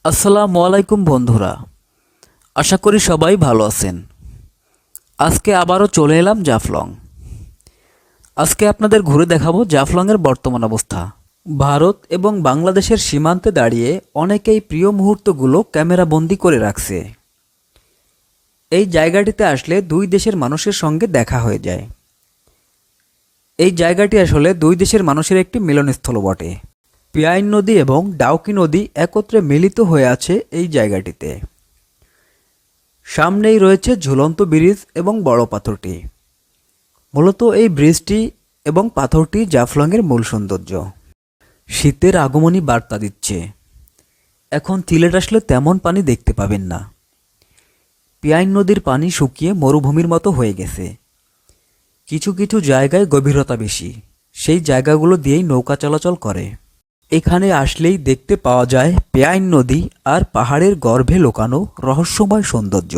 আসসালামু আলাইকুম বন্ধুরা, আশা করি সবাই ভালো আছেন। আজকে আবারও চলে এলাম জাফলং। আজকে আপনাদের ঘুরে দেখাবো জাফলংয়ের বর্তমান অবস্থা। ভারত এবং বাংলাদেশের সীমান্তে দাঁড়িয়ে অনেকেই প্রিয় মুহূর্তগুলো ক্যামেরা বন্দি করে রাখছে। এই জায়গাটিতে আসলে দুই দেশের মানুষের সঙ্গে দেখা হয়ে যায়। এই জায়গাটি আসলে দুই দেশের মানুষের একটি মিলনস্থল বটে। পিয়াইন নদী এবং ডাউকি নদী একত্রে মিলিত হয়ে আছে এই জায়গাটিতে। সামনেই রয়েছে ঝুলন্ত ব্রিজ এবং বড় পাথরটি। মূলত এই ব্রিজটি এবং পাথরটি জাফলংয়ের মূল সৌন্দর্য। শীতের আগমনী বার্তা দিচ্ছে। এখন সিলেট আসলে তেমন পানি দেখতে পাবেন না। পিয়াইন নদীর পানি শুকিয়ে মরুভূমির মতো হয়ে গেছে। কিছু কিছু জায়গায় গভীরতা বেশি, সেই জায়গাগুলো দিয়েই নৌকা চলাচল করে। এখানে আসলেই দেখতে পাওয়া যায় পিয়াইন নদী আর পাহাড়ের গর্ভে লুকানো রহস্যময় সৌন্দর্য।